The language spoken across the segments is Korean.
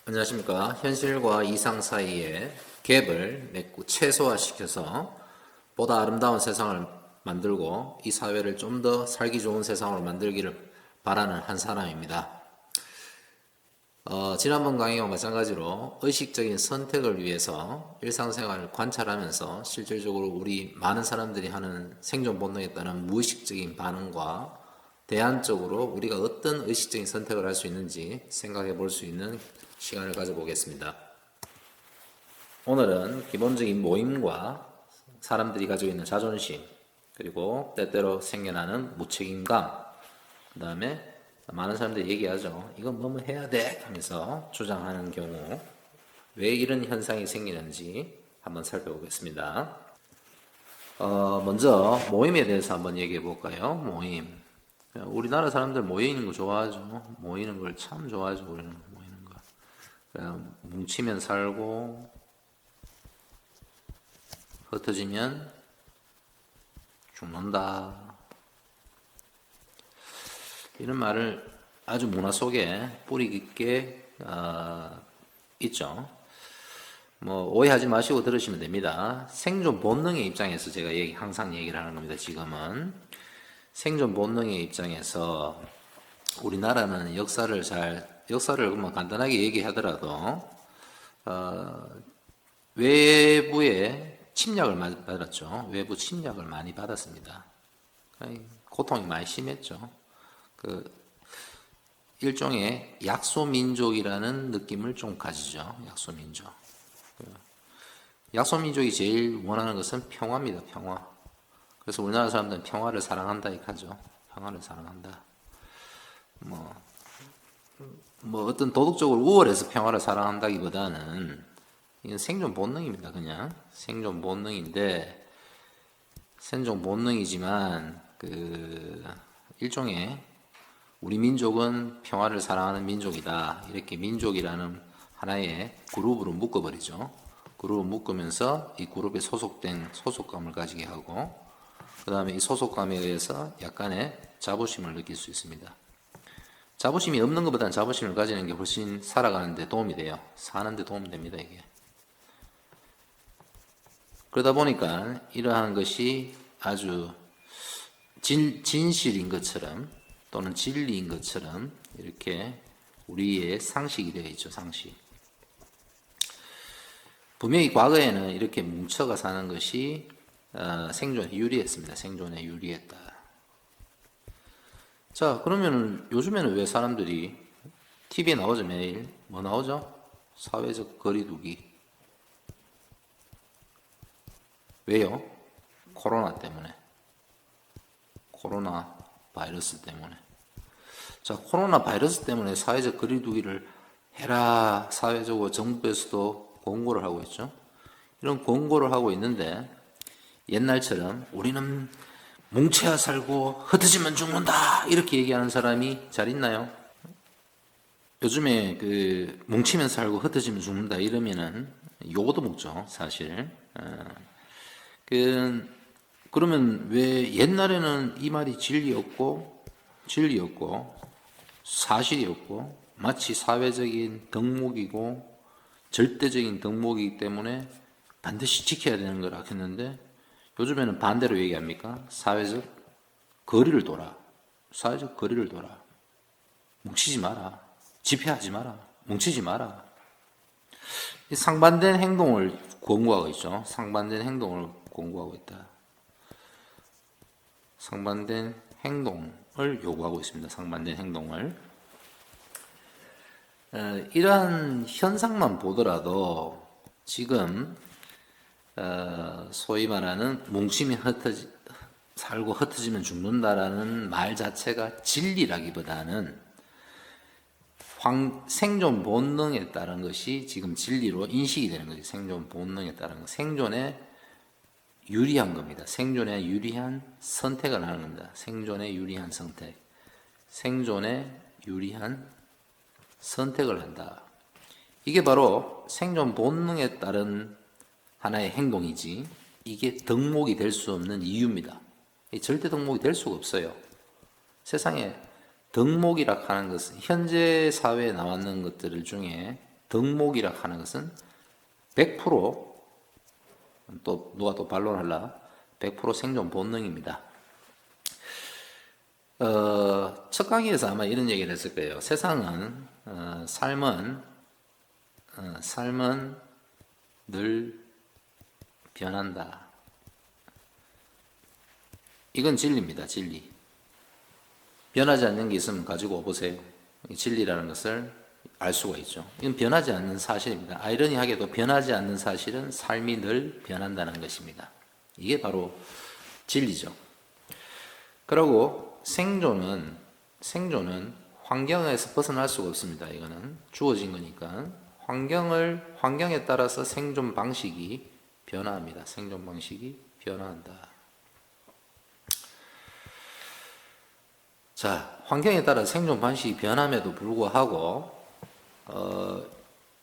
안녕하십니까. 현실과 이상 사이의 갭을 맺고 최소화시켜서 보다 아름다운 세상을 만들고 이 사회를 좀 더 살기 좋은 세상으로 만들기를 바라는 한 사람입니다. 지난번 강의와 마찬가지로 의식적인 선택을 위해서 일상생활을 관찰하면서 실질적으로 우리 많은 사람들이 하는 생존 본능에 따른 무의식적인 반응과 대안적으로 우리가 어떤 의식적인 선택을 할 수 있는지 생각해 볼 수 있는 시간을 가져보겠습니다. 오늘은 기본적인 모임과 사람들이 가지고 있는 자존심, 그리고 때때로 생겨나는 무책임감, 그 다음에 많은 사람들이 얘기하죠. 이건 뭐뭐 해야 돼 하면서 주장하는 경우 왜 이런 현상이 생기는지 한번 살펴보겠습니다. 먼저 모임에 대해서 한번 얘기해 볼까요? 모임. 우리나라 사람들 모이는 거 좋아하죠. 모이는 걸 참 좋아하죠. 우리는 모이는 거. 그냥 뭉치면 살고 흩어지면 죽는다. 이런 말을 아주 문화 속에 뿌리 깊게 있죠. 오해하지 마시고 들으시면 됩니다. 생존 본능의 입장에서 제가 항상 얘기를 하는 겁니다. 지금은 생존 본능의 입장에서 우리나라는 역사를 간단하게 얘기하더라도 외부의 침략을 많이 받았죠. 외부 침략을 많이 받았습니다. 고통이 많이 심했죠. 일종의 약소민족이라는 느낌을 좀 가지죠. 약소민족. 약소민족이 제일 원하는 것은 평화입니다. 평화. 그래서 우리나라 사람들은 평화를 사랑한다 이렇게 하죠. 평화를 사랑한다. 어떤 도덕적으로 우월해서 평화를 사랑한다기보다는 이건 생존 본능입니다. 그냥 생존 본능인데 생존 본능이지만 일종의 우리 민족은 평화를 사랑하는 민족이다. 이렇게 민족이라는 하나의 그룹으로 묶어버리죠. 그룹을 묶으면서 이 그룹에 소속된 소속감을 가지게 하고 그 다음에 이 소속감에 의해서 약간의 자부심을 느낄 수 있습니다. 자부심이 없는 것보다는 자부심을 가지는 게 훨씬 살아가는 데 도움이 돼요. 사는 데 도움이 됩니다. 이게. 그러다 보니까 이러한 것이 아주 진실인 것처럼 또는 진리인 것처럼 이렇게 우리의 상식이 되어 있죠. 상식. 분명히 과거에는 이렇게 뭉쳐가 사는 것이 생존에 유리했습니다. 생존에 유리했다. 자, 그러면 요즘에는 왜 사람들이 TV에 나오죠? 매일 뭐 나오죠? 사회적 거리두기. 왜요? 코로나 때문에. 코로나 바이러스 때문에. 자, 코로나 바이러스 때문에 사회적 거리두기를 해라. 사회적으로 정부에서도 공고를 하고 있죠. 이런 공고를 하고 있는데 옛날처럼 우리는 뭉쳐야 살고 흩어지면 죽는다. 이렇게 얘기하는 사람이 잘 있나요? 요즘에 뭉치면 살고 흩어지면 죽는다 이러면은 요거도 먹죠. 사실. 그러면 왜 옛날에는 이 말이 진리였고 사실이었고 마치 사회적인 덕목이고 절대적인 덕목이기 때문에 반드시 지켜야 되는 거라 했는데 요즘에는 반대로 얘기합니까? 사회적 거리를 둬라. 사회적 거리를 둬라. 뭉치지 마라. 집회하지 마라. 뭉치지 마라. 상반된 행동을 권고하고 있죠. 상반된 행동을 권고하고 있다. 상반된 행동을 요구하고 있습니다. 상반된 행동을. 이러한 현상만 보더라도 지금 소위 말하는 뭉치면 살고 흩어지면 죽는다라는 말 자체가 진리라기보다는 생존 본능에 따른 것이 지금 진리로 인식이 되는 거죠. 생존 본능에 따른 것. 생존에 유리한 겁니다. 생존에 유리한 선택을 하는 겁니다. 생존에 유리한 선택. 생존에 유리한 선택을 한다. 이게 바로 생존 본능에 따른 하나의 행동이지 이게 덕목이 될 수 없는 이유입니다. 절대 덕목이 될 수가 없어요. 세상에 덕목이라 하는 것은 현재 사회에 나왔는 것들 중에 덕목이라 하는 것은 100% 또 누가 또 반론하려 100% 생존 본능입니다. 첫 강의에서 아마 이런 얘기를 했을 거예요. 세상은 삶은 늘 변한다. 이건 진리입니다. 진리. 변하지 않는 게 있으면 가지고 오보세요. 진리라는 것을 알 수가 있죠. 이건 변하지 않는 사실입니다. 아이러니하게도 변하지 않는 사실은 삶이 늘 변한다는 것입니다. 이게 바로 진리죠. 그리고 생존은 환경에서 벗어날 수가 없습니다. 이거는 주어진 거니까 환경에 따라서 생존 방식이 변화합니다. 생존 방식이 변화한다. 자, 환경에 따라 생존 방식이 변함에도 불구하고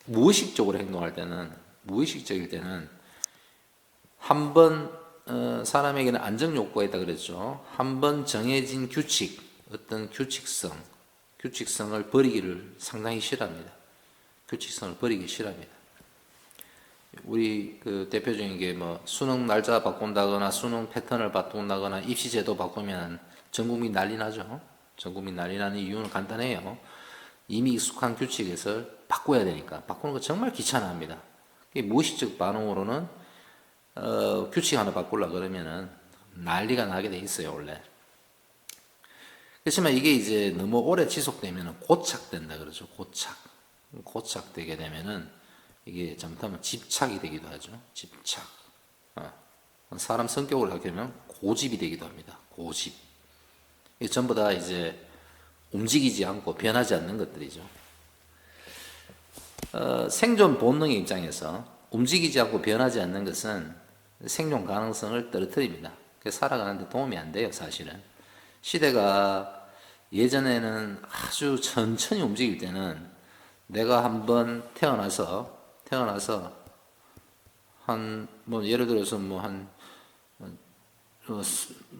무의식적으로 행동할 때는 무의식적일 때는 한번 사람에게는 안정 욕구가 있다 그랬죠. 한번 정해진 규칙, 어떤 규칙성을 버리기를 상당히 싫어합니다. 규칙성을 버리기 싫어합니다. 우리 그 대표적인 게 뭐 수능 날짜 바꾼다거나 수능 패턴을 바꾼다거나 입시제도 바꾸면 전 국민 난리 나죠. 전 국민 난리 나는 이유는 간단해요. 이미 익숙한 규칙에서 바꿔야 되니까 바꾸는 거 정말 귀찮아합니다. 무의식적 반응으로는 규칙 하나 바꾸려고 그러면은 난리가 나게 돼 있어요, 원래. 그렇지만 이게 이제 너무 오래 지속되면 고착된다 그러죠. 고착되게 되면은 이게 잘못하면 집착이 되기도 하죠. 집착. 사람 성격을 생각하면 고집이 되기도 합니다. 고집. 이게 전부 다 이제 움직이지 않고 변하지 않는 것들이죠. 생존 본능의 입장에서 움직이지 않고 변하지 않는 것은 생존 가능성을 떨어뜨립니다. 그래서 살아가는데 도움이 안 돼요, 사실은. 시대가 예전에는 아주 천천히 움직일 때는 내가 한번 태어나서 뭐 예를 들어서 한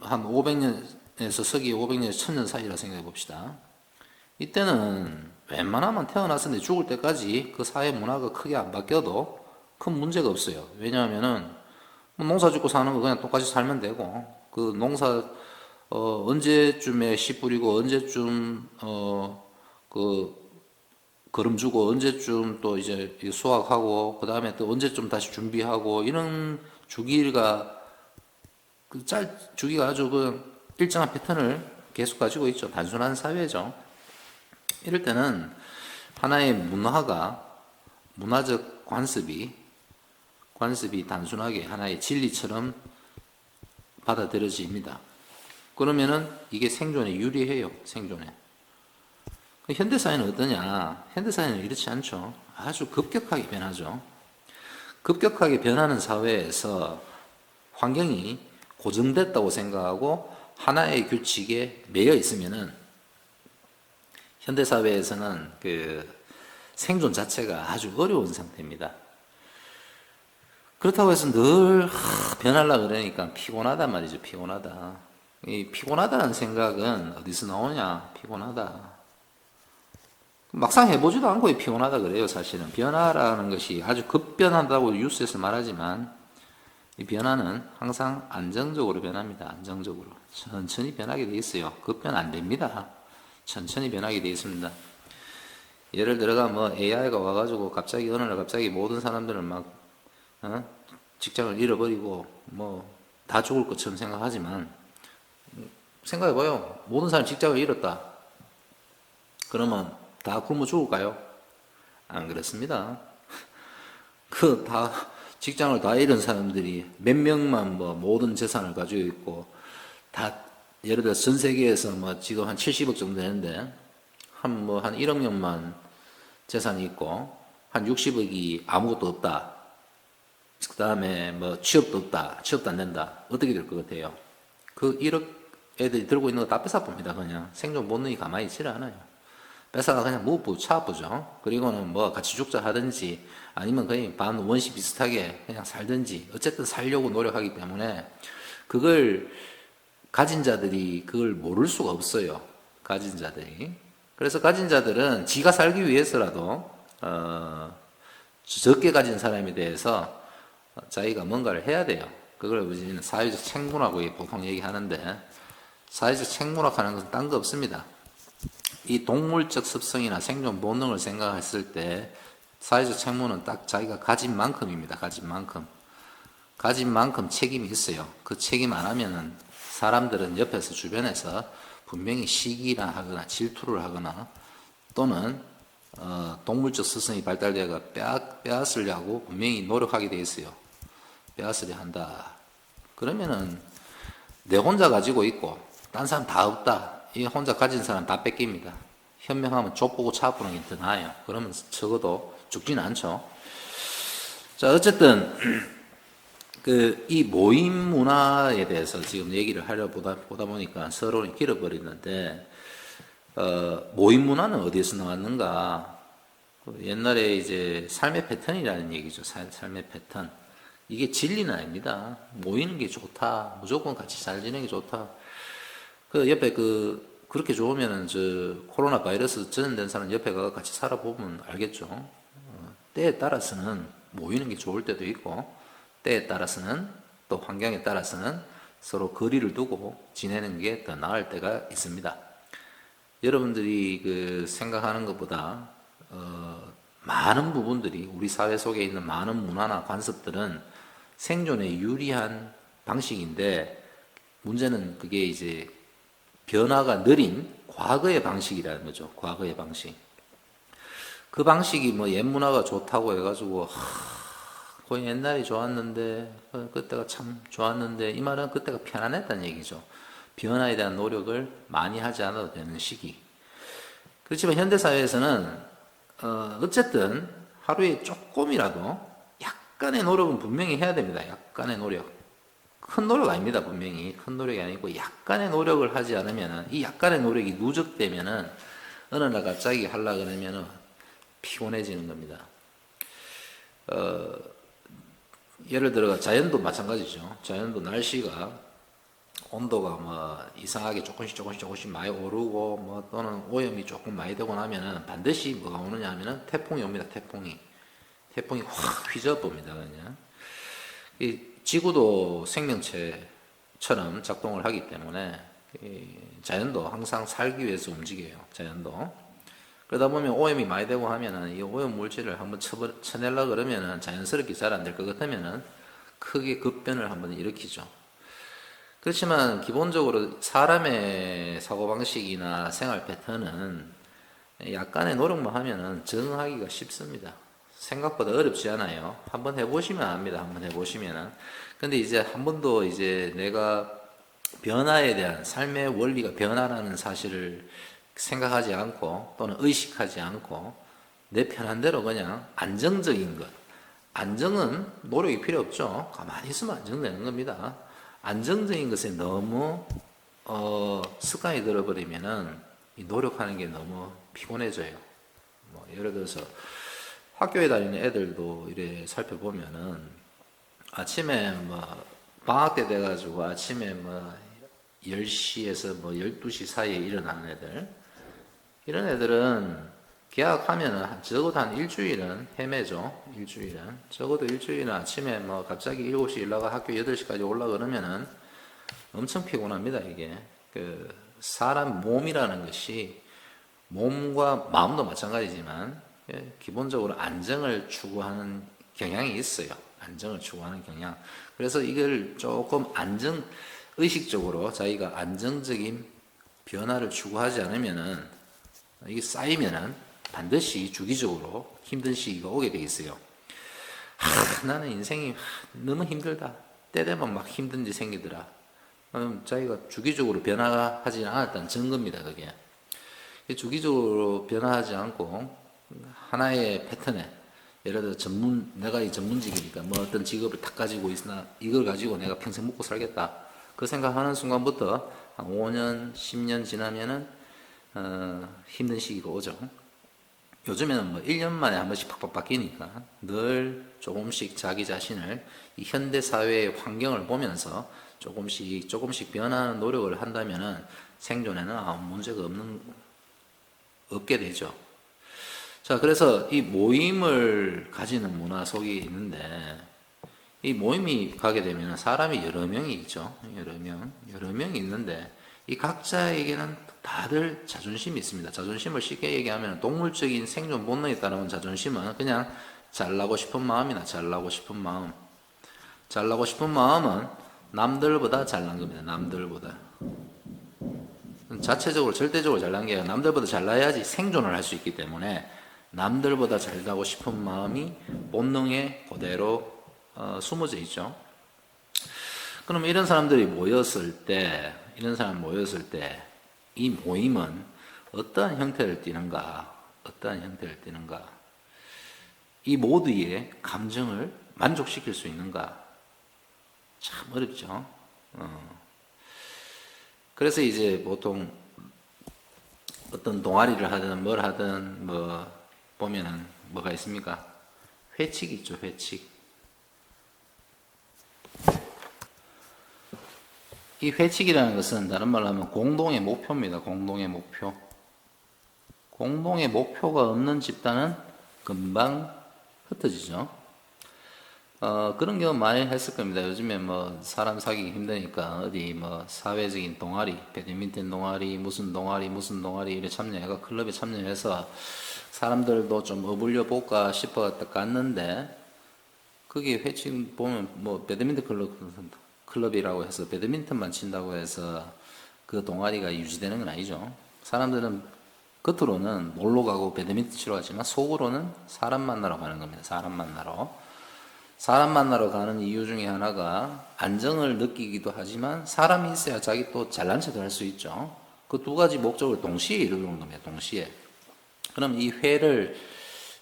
500년에서 서기 500년에서 1000년 사이라 생각해 봅시다. 이때는 웬만하면 태어나서 내 죽을 때까지 그 사회 문화가 크게 안 바뀌어도 큰 문제가 없어요. 왜냐하면은 뭐 농사 짓고 사는 거 그냥 똑같이 살면 되고, 그 농사 언제쯤에 씨 뿌리고 언제쯤 그 거름 주고 언제쯤 또 이제 수확하고 그 다음에 또 언제쯤 다시 준비하고 이런 주기가 아주 그 일정한 패턴을 계속 가지고 있죠. 단순한 사회죠. 이럴 때는 하나의 문화적 관습이 단순하게 하나의 진리처럼 받아들여집니다. 그러면은 이게 생존에 유리해요. 생존에. 현대사회는 어떠냐? 현대사회는 이렇지 않죠. 아주 급격하게 변하죠. 급격하게 변하는 사회에서 환경이 고정됐다고 생각하고 하나의 규칙에 매여 있으면은 현대사회에서는 그 생존 자체가 아주 어려운 상태입니다. 그렇다고 해서 늘 변하려고 그러니까 피곤하단 말이죠. 피곤하다. 이 피곤하다는 생각은 어디서 나오냐? 피곤하다. 막상 해보지도 않고 피곤하다 그래요. 사실은 변화라는 것이 아주 급변한다고 뉴스에서 말하지만 이 변화는 항상 안정적으로 변합니다. 안정적으로 천천히 변하게 돼 있어요. 급변 안 됩니다. 천천히 변하게 돼 있습니다. 예를 들어가 뭐 AI가 와가지고 갑자기 어느 날 갑자기 모든 사람들은 막 직장을 잃어버리고 뭐 다 죽을 것처럼 생각하지만 생각해봐요. 모든 사람이 직장을 잃었다. 그러면 다 굶어 죽을까요? 안 그렇습니다. 직장을 다 잃은 사람들이 몇 명만 뭐 모든 재산을 가지고 있고, 다, 예를 들어 전 세계에서 뭐 지금 한 70억 정도 되는데, 한 1억 명만 재산이 있고, 한 60억이 아무것도 없다. 그 다음에 뭐 취업도 없다. 취업도 안 된다. 어떻게 될 것 같아요? 그 1억 애들이 들고 있는 거 다 뺏어봅니다. 그냥 생존 본능이 가만히 있지를 않아요. 뺏어가 그냥 무부 차보죠. 그리고는 뭐 같이 죽자 하든지 아니면 거의 반 원시 비슷하게 그냥 살든지 어쨌든 살려고 노력하기 때문에 그걸 가진 자들이 그걸 모를 수가 없어요. 가진 자들이. 그래서 가진 자들은 지가 살기 위해서라도 적게 가진 사람에 대해서 자기가 뭔가를 해야 돼요. 그걸 우리는 사회적 책무라고 보통 얘기하는데, 사회적 책무라고 하는 것은 딴 거 없습니다. 이 동물적 습성이나 생존 본능을 생각했을 때 사회적 책무는 딱 자기가 가진 만큼입니다. 가진 만큼 책임이 있어요. 그 책임 안 하면은 사람들은 옆에서 주변에서 분명히 시기나 하거나 질투를 하거나 또는 동물적 습성이 발달되어 빼앗으려고 분명히 노력하게 돼 있어요. 빼앗으려 한다. 그러면은 내 혼자 가지고 있고 딴 사람 다 없다. 이 혼자 가진 사람 다 뺏깁니다. 현명하면 족보고 차보는 게 더 나아요. 그러면 적어도 죽지는 않죠. 자, 어쨌든 이 모임 문화에 대해서 지금 얘기를 하려 보다 보니까 서론이 길어버리는데, 모임 문화는 어디에서 나왔는가? 옛날에 이제 삶의 패턴이라는 얘기죠. 삶의 패턴. 이게 진리는 아닙니다. 모이는 게 좋다. 무조건 같이 잘 지내는 게 좋다. 그 옆에 그렇게 좋으면은 코로나 바이러스 전염된 사람 옆에 가 같이 살아보면 알겠죠. 때에 따라서는 모이는 게 좋을 때도 있고, 때에 따라서는 또 환경에 따라서는 서로 거리를 두고 지내는 게 더 나을 때가 있습니다. 여러분들이 생각하는 것보다 많은 부분들이 우리 사회 속에 있는 많은 문화나 관습들은 생존에 유리한 방식인데, 문제는 그게 이제 변화가 느린 과거의 방식이라는 거죠. 과거의 방식. 그 방식이 옛 문화가 좋다고 해가지고 거의 옛날이 좋았는데, 그때가 참 좋았는데, 이 말은 그때가 편안했다는 얘기죠. 변화에 대한 노력을 많이 하지 않아도 되는 시기. 그렇지만 현대사회에서는 어쨌든 하루에 조금이라도 약간의 노력은 분명히 해야 됩니다. 약간의 노력. 큰 노력 아닙니다. 분명히 큰 노력이 아니고 약간의 노력을 하지 않으면, 이 약간의 노력이 누적되면은 어느 날 갑자기 하려고 그러면은 피곤해지는 겁니다. 예를 들어 자연도 마찬가지죠. 자연도 날씨가 온도가 이상하게 조금씩 많이 오르고 또는 오염이 조금 많이 되고 나면은 반드시 뭐가 오느냐 하면은 태풍이 옵니다. 태풍이 확 휘저어봅니다. 그냥 이 지구도 생명체처럼 작동을 하기 때문에 자연도 항상 살기 위해서 움직여요. 자연도. 그러다 보면 오염이 많이 되고 하면은 이 오염 물질을 한번 쳐내려고 그러면은 자연스럽게 잘 안 될 것 같으면은 크게 급변을 한번 일으키죠. 그렇지만 기본적으로 사람의 사고방식이나 생활 패턴은 약간의 노력만 하면은 적응하기가 쉽습니다. 생각보다 어렵지 않아요. 한번 해보시면 압니다. 한번 해보시면은. 근데 이제 한 번도 이제 내가 변화에 대한 삶의 원리가 변화라는 사실을 생각하지 않고 또는 의식하지 않고 내 편한 대로 그냥 안정적인 것. 안정은 노력이 필요 없죠. 가만히 있으면 안정되는 겁니다. 안정적인 것에 너무 습관이 들어버리면은 이 노력하는 게 너무 피곤해져요. 예를 들어서 학교에 다니는 애들도 이래 살펴보면은 아침에 방학 때 돼가지고 아침에 10시에서 12시 사이에 일어나는 애들, 이런 애들은 개학하면은 적어도 한 일주일은 헤매죠. 일주일은. 적어도 일주일은 아침에 갑자기 7시 일나가 학교 8시까지 올라가 그러면은 엄청 피곤합니다, 이게. 사람 몸이라는 것이 몸과 마음도 마찬가지지만 기본적으로 안정을 추구하는 경향이 있어요. 안정을 추구하는 경향. 그래서 이걸 조금 의식적으로 자기가 안정적인 변화를 추구하지 않으면은 이게 쌓이면은 반드시 주기적으로 힘든 시기가 오게 돼 있어요. 나는 인생이 너무 힘들다. 때 되면 막 힘든 일이 생기더라. 자기가 주기적으로 변화하지 않았다는 증거입니다, 그게. 주기적으로 변화하지 않고 하나의 패턴에, 예를 들어 내가 이 전문직이니까 어떤 직업을 딱 가지고 있으나 이걸 가지고 내가 평생 먹고 살겠다. 그 생각하는 순간부터 한 5년, 10년 지나면은 힘든 시기가 오죠. 요즘에는 1년 만에 한 번씩 팍팍 바뀌니까 늘 조금씩 자기 자신을 이 현대 사회의 환경을 보면서 조금씩 변하는 노력을 한다면은 생존에는 아무 문제가 없게 되죠. 자, 그래서 이 모임을 가지는 문화 속에 있는데, 이 모임이 가게 되면 사람이 여러 명이 있죠. 여러 명이 있는데, 이 각자에게는 다들 자존심이 있습니다. 자존심을 쉽게 얘기하면 동물적인 생존 본능에 따르는 자존심은 그냥 잘나고 싶은 마음이나 잘나고 싶은 마음. 잘나고 싶은 마음은 남들보다 잘난 겁니다. 남들보다. 자체적으로, 절대적으로 잘난 게 아니라 남들보다 잘나야지 생존을 할 수 있기 때문에 남들보다 잘나고 싶은 마음이 본능에 그대로 숨어져 있죠. 그럼 이런 사람들이 모였을 때, 이 모임은 어떠한 형태를 띠는가? 이 모두의 감정을 만족시킬 수 있는가? 참 어렵죠. 그래서 이제 보통 어떤 동아리를 하든 뭘 하든 뭐 보면은 뭐가 있습니까? 회칙이 있죠, 회칙. 이 회칙이라는 것은 다른 말로 하면 공동의 목표입니다. 공동의 목표. 공동의 목표가 없는 집단은 금방 흩어지죠. 그런 경우 많이 했을 겁니다. 요즘에 뭐 사람 사귀기 힘드니까 어디 뭐 사회적인 동아리, 배드민턴 동아리, 무슨 동아리 이래 참여해가 클럽에 참여해서 사람들도 좀 어울려 볼까 싶어 갔는데 그게 회칙 보면 뭐 배드민턴 클럽이라고 해서 배드민턴만 친다고 해서 그 동아리가 유지되는 건 아니죠. 사람들은 겉으로는 놀러 가고 배드민턴 치러 가지만 속으로는 사람 만나러 가는 겁니다. 사람 만나러 가는 이유 중에 하나가 안정을 느끼기도 하지만 사람이 있어야 자기 또 잘난 척도 할 수 있죠. 그 두 가지 목적을 동시에 이루는 겁니다. 동시에. 그럼 이 회를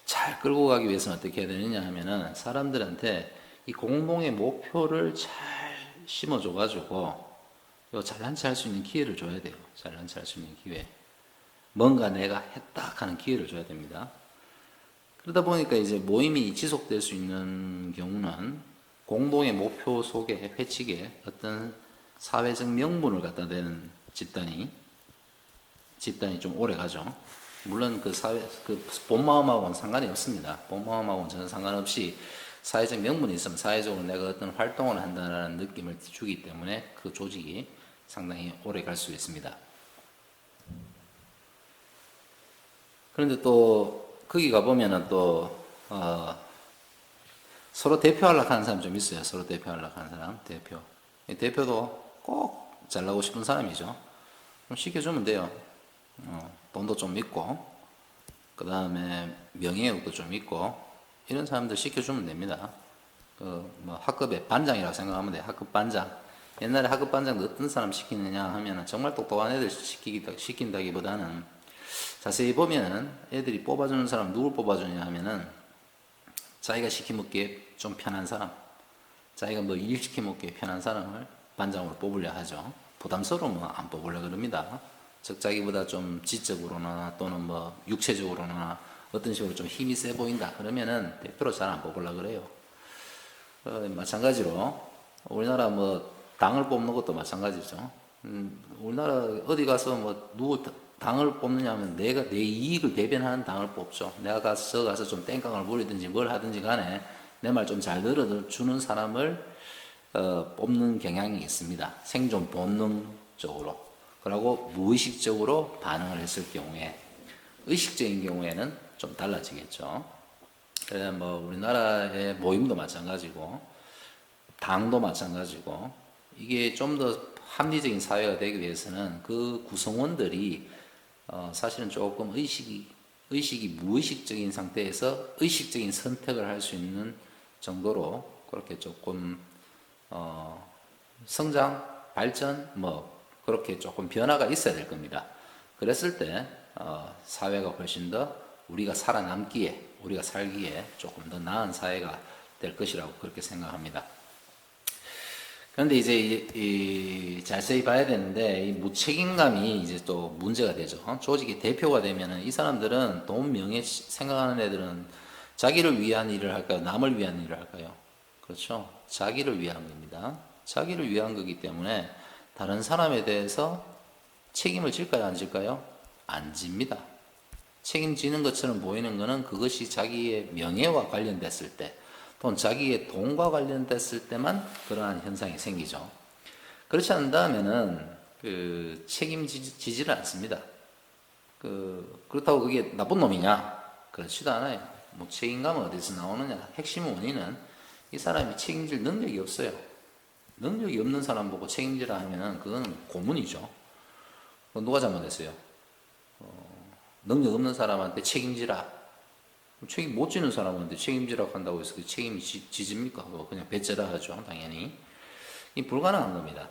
잘 끌고 가기 위해서는 어떻게 해야 되느냐 하면은 사람들한테 이 공동의 목표를 잘 심어줘가지고 잘난 척 할 수 있는 기회를 줘야 돼요. 잘난 척 할 수 있는 기회. 뭔가 내가 했다 하는 기회를 줘야 됩니다. 그러다 보니까 이제 모임이 지속될 수 있는 경우는 공동의 목표 속에 회칙에 어떤 사회적 명분을 갖다 대는 집단이 좀 오래 가죠. 물론 그 본 마음하고는 상관이 없습니다. 본 마음하고는 전혀 상관없이 사회적 명분이 있으면 사회적으로 내가 어떤 활동을 한다는 느낌을 주기 때문에 그 조직이 상당히 오래 갈 수 있습니다. 그런데 또 거기 가보면은 또 서로 대표하려고 하는 사람 좀 있어요. 서로 대표하려고 하는 사람, 대표도 꼭 잘나고 싶은 사람이죠. 그럼 시켜주면 돼요. 돈도 좀 있고, 그 다음에 명예욕도 좀 있고, 이런 사람들 시켜주면 됩니다. 뭐 학급의 반장이라고 생각하면 돼요. 학급 반장. 옛날에 학급 반장도 어떤 사람 시키느냐 하면은 정말 똑똑한 애들 시킨다기보다는 자세히 보면은 애들이 뽑아주는 사람 누굴 뽑아주냐 하면은 자기가 시켜먹기에 좀 편한 사람, 자기가 뭐 일 시켜먹기에 편한 사람을 반장으로 뽑으려 하죠. 부담스러우면 안 뽑으려 그럽니다. 즉 자기보다 좀 지적으로나 또는 뭐 육체적으로나 어떤 식으로 좀 힘이 세 보인다 그러면은 대표로 잘 안 뽑으려 그래요. 마찬가지로 우리나라 뭐 당을 뽑는 것도 마찬가지죠. 우리나라 어디 가서 뭐 누구 당을 뽑느냐면 내가 내 이익을 대변하는 당을 뽑죠. 내가 가서 좀 땡깡을 부리든지 뭘 하든지 간에 내 말 좀 잘 들어주는 사람을 뽑는 경향이 있습니다. 생존 본능적으로. 그리고 무의식적으로 반응을 했을 경우에 의식적인 경우에는 좀 달라지겠죠. 그래서 뭐 우리나라의 모임도 마찬가지고 당도 마찬가지고 이게 좀 더 합리적인 사회가 되기 위해서는 그 구성원들이 사실은 조금 의식이 무의식적인 상태에서 의식적인 선택을 할 수 있는 정도로 그렇게 조금 성장, 발전, 뭐 그렇게 조금 변화가 있어야 될 겁니다. 그랬을 때 사회가 훨씬 더 우리가 살아남기에, 우리가 살기에 조금 더 나은 사회가 될 것이라고 그렇게 생각합니다. 그런데 이제 자세히 봐야 되는데 이 무책임감이 이제 또 문제가 되죠. 조직의 대표가 되면은 이 사람들은 돈, 명예 생각하는 애들은 자기를 위한 일을 할까요? 남을 위한 일을 할까요? 그렇죠. 자기를 위한 겁니다. 자기를 위한 거기 때문에 다른 사람에 대해서 책임을 질까요? 안 질까요? 안 집니다. 책임지는 것처럼 보이는 것은 그것이 자기의 명예와 관련됐을 때 또는 자기의 돈과 관련됐을 때만 그러한 현상이 생기죠. 그렇지 않다면은 책임지지를 않습니다. 그렇다고 그게 나쁜 놈이냐? 그렇지도 않아요. 뭐 책임감은 어디서 나오느냐? 핵심 원인은 이 사람이 책임질 능력이 없어요. 능력이 없는 사람 보고 책임지라 하면은 그건 고문이죠. 누가 잘못했어요? 능력 없는 사람한테 책임지라. 책임 못 지는 사람한테 책임지라고 한다고 해서 그 책임이 지집니까? 그냥 배째라 하죠, 당연히. 이 불가능한 겁니다.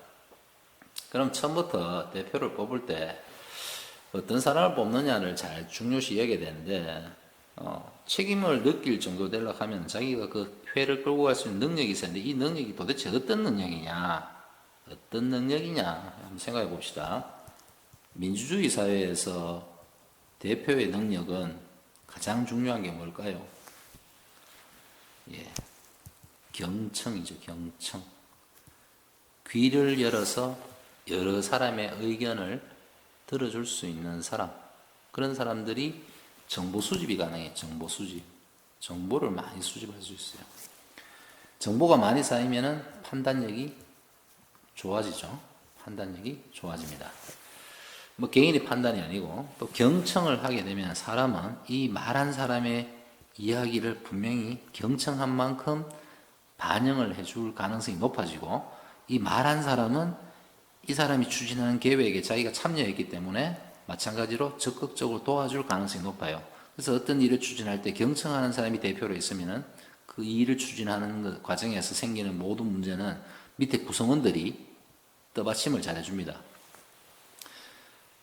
그럼 처음부터 대표를 뽑을 때 어떤 사람을 뽑느냐를 잘 중요시 여겨야 되는데, 책임을 느낄 정도 되려고 하면 자기가 그 회를 끌고 갈 수 있는 능력이 있었는데, 이 능력이 도대체 어떤 능력이냐? 어떤 능력이냐? 한번 생각해 봅시다. 민주주의 사회에서 대표의 능력은 가장 중요한 게 뭘까요? 경청이죠, 경청. 귀를 열어서 여러 사람의 의견을 들어줄 수 있는 사람. 그런 사람들이 정보 수집이 가능해요. 정보 수집. 정보를 많이 수집할 수 있어요. 정보가 많이 쌓이면은 판단력이 좋아지죠. 판단력이 좋아집니다. 뭐 개인의 판단이 아니고 또 경청을 하게 되면 사람은 이 말한 사람의 이야기를 분명히 경청한 만큼 반영을 해줄 가능성이 높아지고 이 말한 사람은 이 사람이 추진하는 계획에 자기가 참여했기 때문에 마찬가지로 적극적으로 도와줄 가능성이 높아요. 그래서 어떤 일을 추진할 때 경청하는 사람이 대표로 있으면은 그 일을 추진하는 과정에서 생기는 모든 문제는 밑에 구성원들이 떠받침을 잘 해줍니다.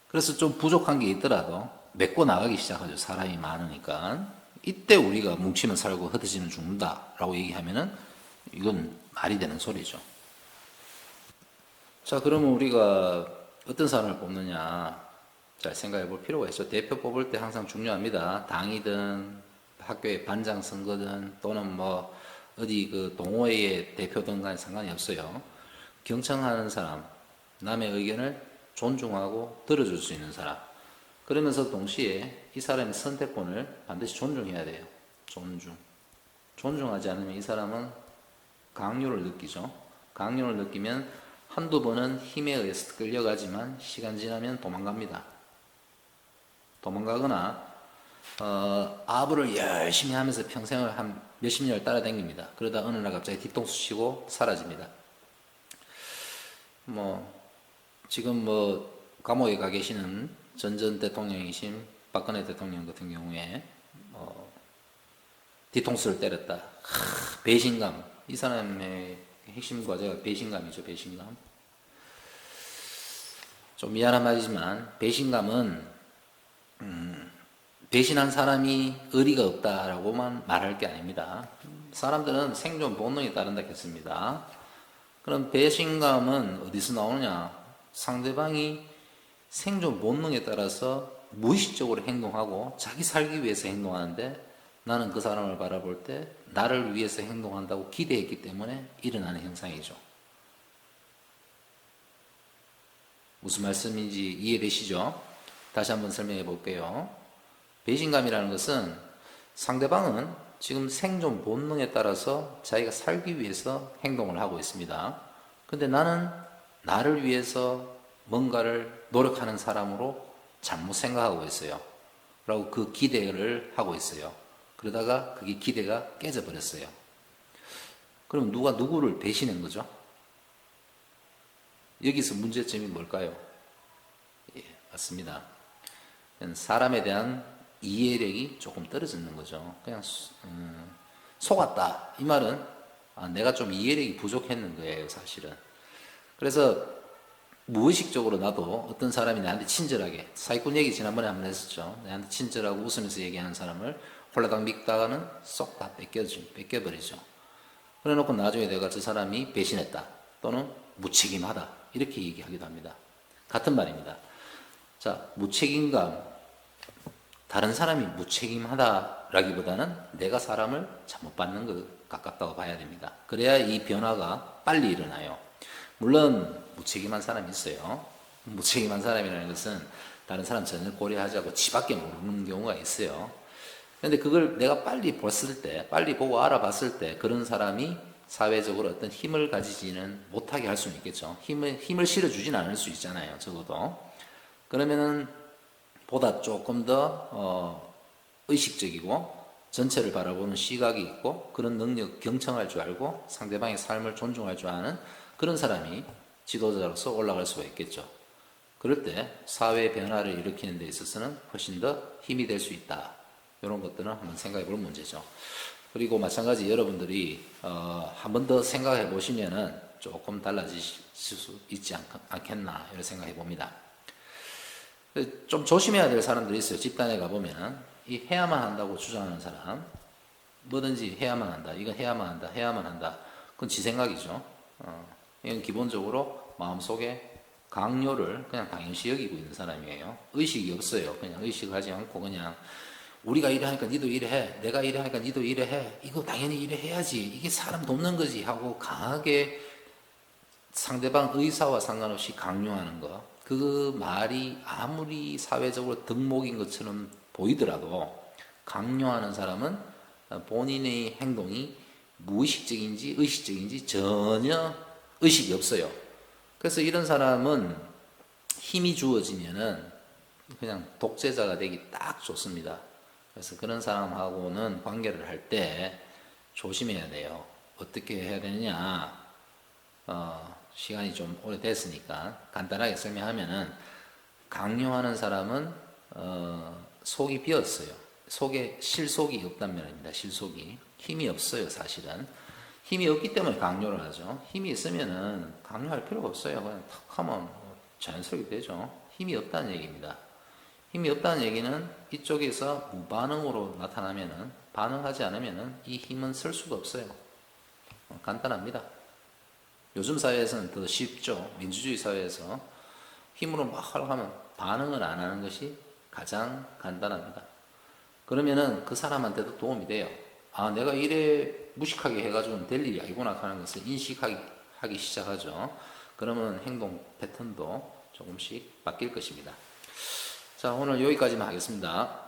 그래서 좀 부족한 게 있더라도 메꿔 나가기 시작하죠. 사람이 많으니까. 이때 우리가 뭉치면 살고 흩어지면 죽는다라고 얘기하면은 이건 말이 되는 소리죠. 자, 그러면 우리가 어떤 사람을 뽑느냐 잘 생각해 볼 필요가 있죠. 대표 뽑을 때 항상 중요합니다. 당이든 학교의 반장 선거든 또는 뭐 어디 그 동호회의 대표든 간에 상관이 없어요. 경청하는 사람, 남의 의견을 존중하고 들어줄 수 있는 사람. 그러면서 동시에 이 사람의 선택권을 반드시 존중해야 돼요. 존중하지 않으면 이 사람은 강요를 느끼죠. 강요를 느끼면 한두 번은 힘에 의해서 끌려가지만 시간 지나면 도망갑니다. 도망가거나 아부를 열심히 하면서 평생을 한 몇십 년을 따라다닙니다. 그러다 어느 날 갑자기 뒤통수 치고 사라집니다. 지금 감옥에 가 계시는 전 대통령이신 박근혜 대통령 같은 경우에 뒤통수를 때렸다. 배신감. 이 사람의 핵심 과제가 배신감이죠. 배신감. 좀 미안한 말이지만 배신감은 배신한 사람이 의리가 없다라고만 말할 게 아닙니다. 사람들은 생존 본능에 따른다 했습니다. 그럼 배신감은 어디서 나오느냐? 상대방이 생존 본능에 따라서 무의식적으로 행동하고 자기 살기 위해서 행동하는데 나는 그 사람을 바라볼 때 나를 위해서 행동한다고 기대했기 때문에 일어나는 현상이죠. 무슨 말씀인지 이해되시죠? 다시 한번 설명해 볼게요. 배신감이라는 것은 상대방은 지금 생존 본능에 따라서 자기가 살기 위해서 행동을 하고 있습니다. 근데 나는 나를 위해서 뭔가를 노력하는 사람으로 잘못 생각하고 있어요. 라고 그 기대를 하고 있어요. 그러다가 그게 기대가 깨져버렸어요. 그럼 누가 누구를 배신한 거죠? 여기서 문제점이 뭘까요? 맞습니다. 사람에 대한 이해력이 조금 떨어지는 거죠. 그냥 속았다. 이 말은 내가 좀 이해력이 부족했는 거예요, 사실은. 그래서 무의식적으로 나도 어떤 사람이 나한테 친절하게, 사기꾼 얘기 지난번에 한번 했었죠. 나한테 친절하고 웃으면서 얘기하는 사람을 홀라당 믿다가는 쏙 다 뺏겨버리죠. 그래 놓고 나중에 내가 저 사람이 배신했다 또는 무책임하다 이렇게 얘기하기도 합니다. 같은 말입니다. 자, 무책임감, 다른 사람이 무책임하다라기보다는 내가 사람을 잘못 받는 것 가깝다고 봐야 됩니다. 그래야 이 변화가 빨리 일어나요. 물론 무책임한 사람이 있어요. 무책임한 사람이라는 것은 다른 사람 전혀 고려하지 않고 지밖에 모르는 경우가 있어요. 근데 그걸 내가 빨리 봤을 때, 빨리 보고 알아봤을 때 그런 사람이 사회적으로 어떤 힘을 가지지는 못하게 할 수는 있겠죠. 힘을 실어주진 않을 수 있잖아요. 적어도. 그러면은 보다 조금 더 의식적이고 전체를 바라보는 시각이 있고 그런 능력 경청할 줄 알고 상대방의 삶을 존중할 줄 아는 그런 사람이 지도자로서 올라갈 수가 있겠죠. 그럴 때 사회 변화를 일으키는 데 있어서는 훨씬 더 힘이 될 수 있다. 이런 것들은 한번 생각해 볼 문제죠. 그리고 마찬가지 여러분들이 한 번 더 생각해 보시면은 조금 달라지실 수 있지 않겠나 이런 생각해 봅니다. 좀 조심해야 될 사람들이 있어요. 집단에 가보면 이 해야만 한다고 주장하는 사람, 뭐든지 해야만 한다, 이건 해야만 한다, 해야만 한다. 그건 지 생각이죠. 이건 기본적으로 마음속에 강요를 그냥 당연시 여기고 있는 사람이에요. 의식이 없어요. 그냥 의식하지 않고 그냥 우리가 이래 하니까 니도 이래 해, 내가 이래 하니까 니도 이래 해, 이거 당연히 이래 해야지, 이게 사람 돕는 거지 하고 강하게 상대방 의사와 상관없이 강요하는 거, 그 말이 아무리 사회적으로 덕목인 것처럼 보이더라도 강요하는 사람은 본인의 행동이 무의식적인지 의식적인지 전혀 의식이 없어요. 그래서 이런 사람은 힘이 주어지면은 그냥 독재자가 되기 딱 좋습니다. 그래서 그런 사람하고는 관계를 할 때 조심해야 돼요. 어떻게 해야 되느냐? 시간이 좀 오래됐으니까 간단하게 설명하면은 강요하는 사람은 속이 비었어요. 속에 실속이 없단 말입니다. 실속이 힘이 없어요. 사실은 힘이 없기 때문에 강요를 하죠. 힘이 있으면은 강요할 필요가 없어요. 그냥 탁 하면 자연스럽게 되죠. 힘이 없다는 얘기입니다. 힘이 없다는 얘기는 이쪽에서 무반응으로 나타나면은 반응하지 않으면은 이 힘은 쓸 수가 없어요. 간단합니다. 요즘 사회에서는 더 쉽죠. 민주주의 사회에서 힘으로 막 하려고 하면 반응을 안 하는 것이 가장 간단합니다. 그러면은 그 사람한테도 도움이 돼요. 아, 내가 이래 무식하게 해가지고는 될 일이 아니구나 하는 것을 인식하기 시작하죠. 그러면 행동 패턴도 조금씩 바뀔 것입니다. 자, 오늘 여기까지만 하겠습니다.